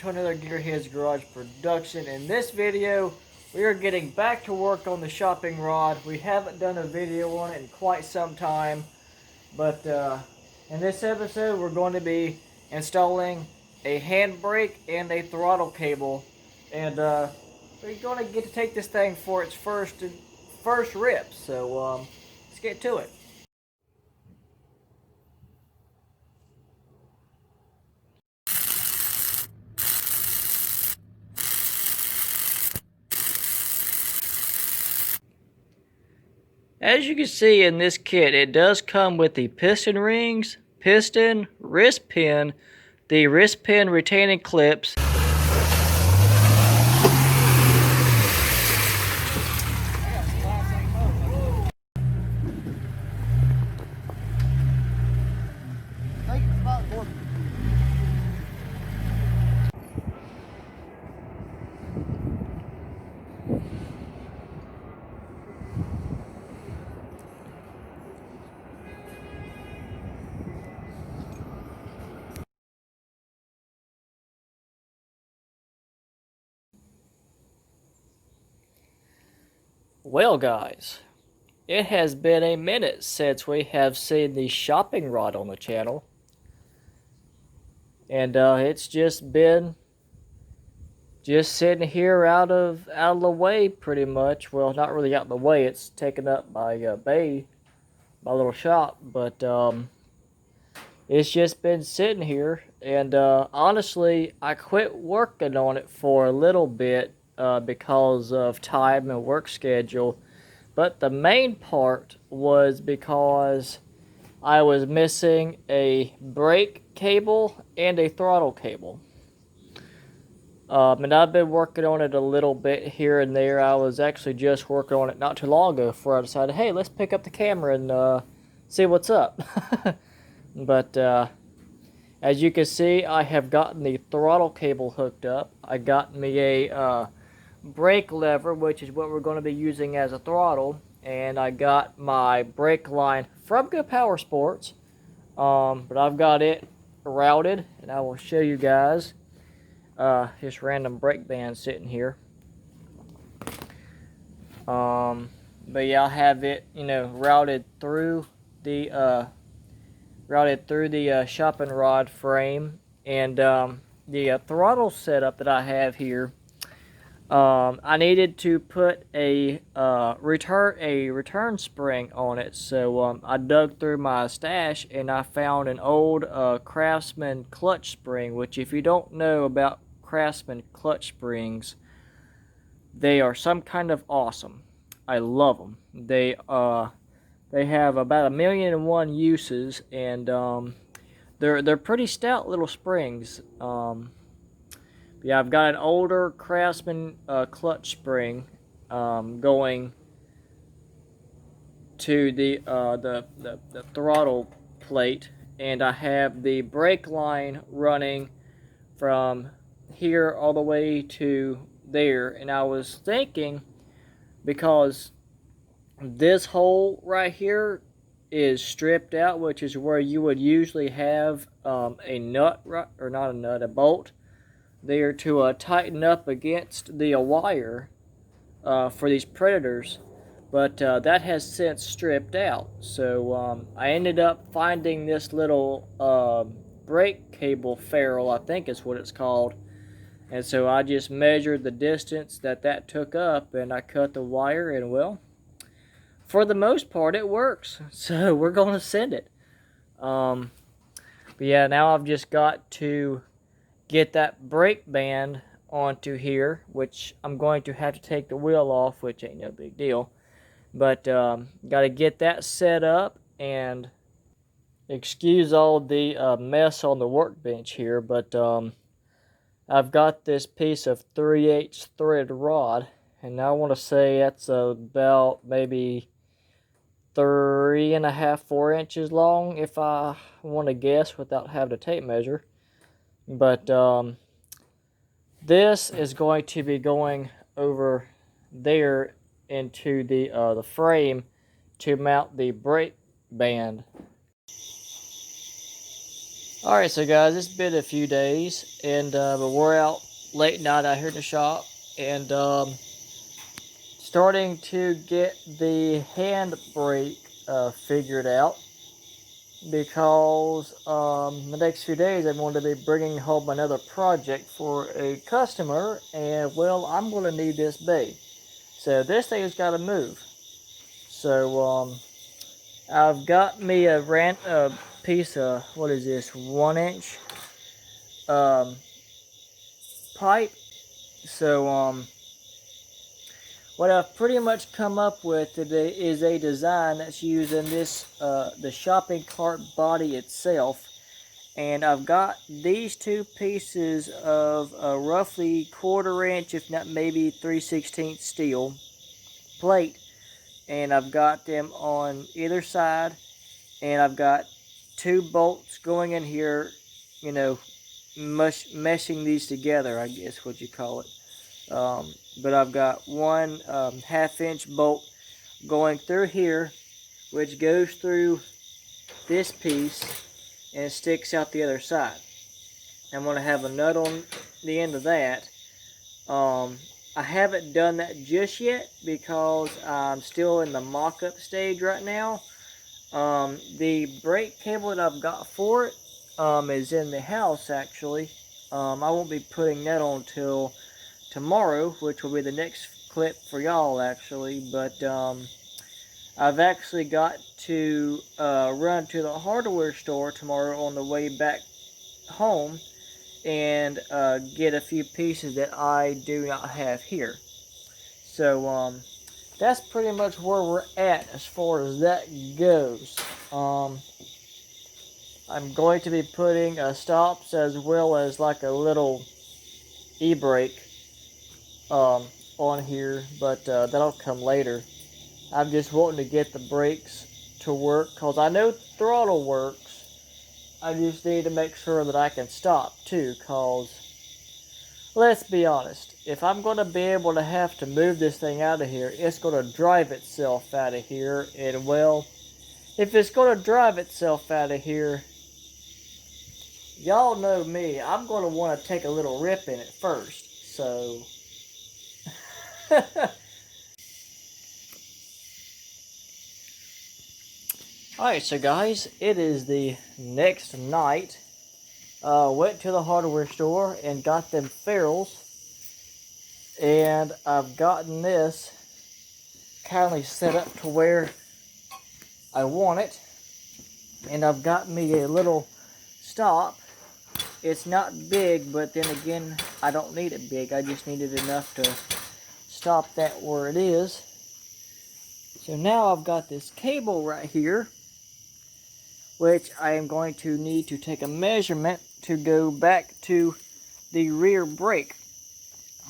to another Gearheads Garage production. In this video, we are getting back to work on the shopping rod. We haven't done a video on it in quite some time, but in this episode, we're going to be installing a handbrake and a throttle cable, and we're going to get to take this thing for its first rip. So let's get to it. As you can see in this kit, it does come with the piston rings, piston, wrist pin, the wrist pin retaining clips, Well guys, it has been a minute since we have seen the shopping rod on the channel. And it's just been sitting here out of the way pretty much. Well, not really out of the way, it's taken up by my little shop, but it's just been sitting here, and honestly, I quit working on it for a little bit because of time and work schedule. But the main part was because I was missing a brake cable and a throttle cable. And I've been working on it a little bit here and there. I was actually just working on it not too long ago before I decided, hey, let's pick up the camera and see what's up. But as you can see, I have gotten the throttle cable hooked up. I got me a brake lever, which is what we're going to be using as a throttle, and I got my brake line from Good Power Sports, but I've got it routed, and I will show you guys this random brake band sitting here. But yeah, I'll have it, routed through the shopping rod frame, and the throttle setup that I have here. I needed to put a return spring on it, so I dug through my stash and I found an old Craftsman clutch spring. Which, if you don't know about Craftsman clutch springs, they are some kind of awesome. I love them. They have about 1,000,001 uses, and they're pretty stout little springs. Yeah, I've got an older Craftsman clutch spring going to the throttle plate, and I have the brake line running from here all the way to there. And I was thinking, because this hole right here is stripped out, which is where you would usually have a nut, or not a nut, a bolt there to tighten up against the wire for these Predators, but that has since stripped out. So I ended up finding this little brake cable ferrule, I think is what it's called, and so I just measured the distance that took up, and I cut the wire, and well, for the most part it works. So we're going to send it. But yeah, now I've just got to get that brake band onto here, which I'm going to have to take the wheel off, which ain't no big deal. But got to get that set up, and excuse all the mess on the workbench here, but I've got this piece of 3/8 thread rod, and I want to say that's about maybe 3.5, 4 inches long, if I want to guess without having a tape measure. But this is going to be going over there into the frame to mount the brake band. Alright, so guys, it's been a few days, and but we're out late night out here in the shop, and starting to get the handbrake figured out, because the next few days I'm going to be bringing home another project for a customer, and well, I'm going to need this bay. So this thing's got to move. So I've got me a piece of, what is this, 1 inch um, pipe. So what I've pretty much come up with today is a design that's using this the shopping cart body itself, and I've got these two pieces of roughly 1/4 inch, if not maybe 3/16 steel plate, and I've got them on either side, and I've got two bolts going in here, you know, meshing these together, I guess what you call it. But I've got one 1/2 inch bolt going through here, which goes through this piece and sticks out the other side. I'm going to have a nut on the end of that. I haven't done that just yet because I'm still in the mock-up stage right now. The brake cable that I've got for it is in the house, actually. I won't be putting that on till tomorrow, which will be the next clip for y'all, actually. But I've actually got to run to the hardware store tomorrow on the way back home and get a few pieces that I do not have here. So that's pretty much where we're at as far as that goes. I'm going to be putting stops as well as like a little e-brake on here, but that'll come later. I'm just wanting to get the brakes to work because I know throttle works. I just need to make sure that I can stop too, because let's be honest, if I'm going to be able to have to move this thing out of here, it's going to drive itself out of here, and well, if it's going to drive itself out of here, y'all know me, I'm going to want to take a little rip in it first, so alright, so guys, it is the next night. Went to the hardware store and got them ferrules, and I've gotten this kindly set up to where I want it, and I've got me a little stop. It's not big, but then again, I don't need it big. I just need it enough to stop that where it is. So now I've got this cable right here, which I am going to need to take a measurement to go back to the rear brake.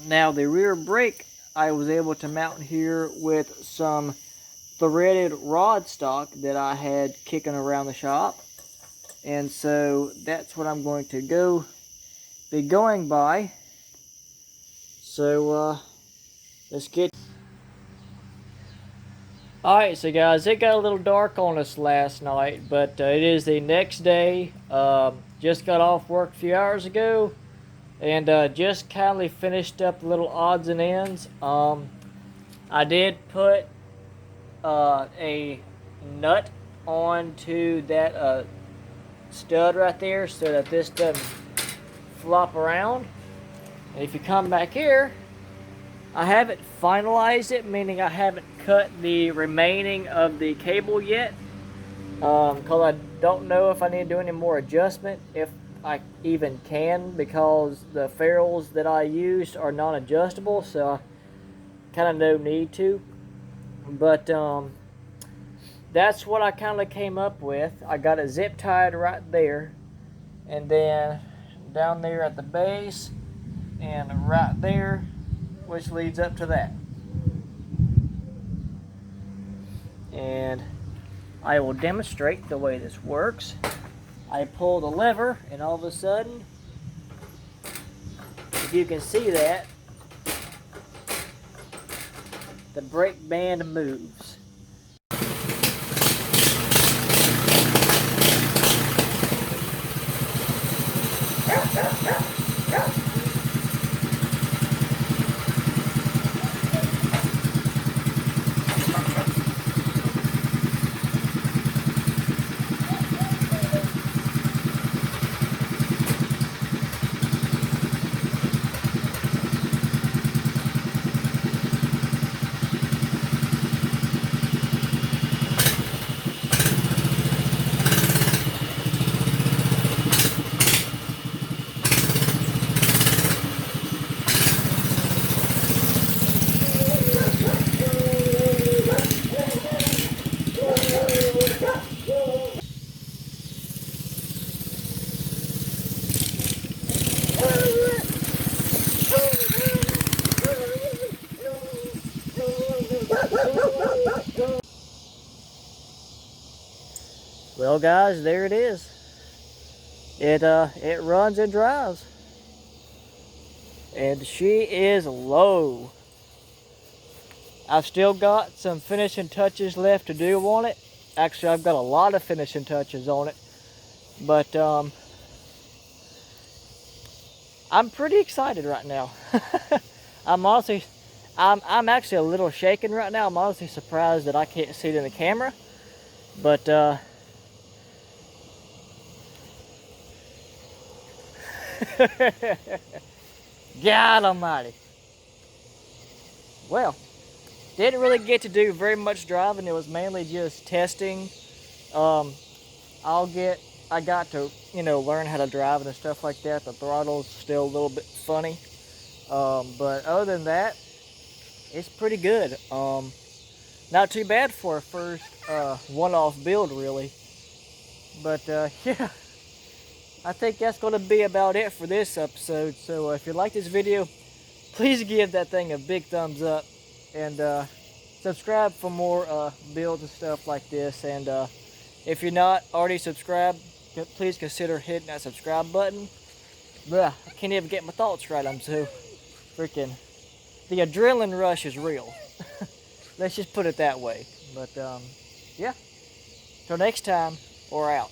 Now the rear brake I was able to mount here with some threaded rod stock that I had kicking around the shop, and so that's what I'm going to be going by. So let's get. Alright, so guys, it got a little dark on us last night, but it is the next day. Just got off work a few hours ago, and just kindly finished up little odds and ends. I did put a nut onto that stud right there so that this doesn't flop around. And if you come back here, I haven't finalized it, meaning I haven't cut the remaining of the cable yet, because I don't know if I need to do any more adjustment, if I even can, because the ferrules that I used are non-adjustable, so I kind of no need to. But that's what I kind of came up with. I got it zip tied right there, and then down there at the base, and right there, which leads up to that. And I will demonstrate the way this works. I pull the lever, and all of a sudden, if you can see that, the brake band moves. So guys, there it is. It runs and drives. And she is low. I've still got some finishing touches left to do on it. Actually, I've got a lot of finishing touches on it. But I'm pretty excited right now. I'm actually a little shaken right now. I'm honestly surprised that I can't see it in the camera. But God almighty. Well, didn't really get to do very much driving. It was mainly just testing. I got to, learn how to drive and stuff like that. The throttle's still a little bit funny. But other than that, it's pretty good. Not too bad for a first one-off build, really. But yeah, I think that's going to be about it for this episode. So if you like this video, please give that thing a big thumbs up. And subscribe for more builds and stuff like this. And if you're not already subscribed, please consider hitting that subscribe button. Blah, I can't even get my thoughts right. I'm so freaking... The adrenaline rush is real. Let's just put it that way. But yeah, till next time, we're out.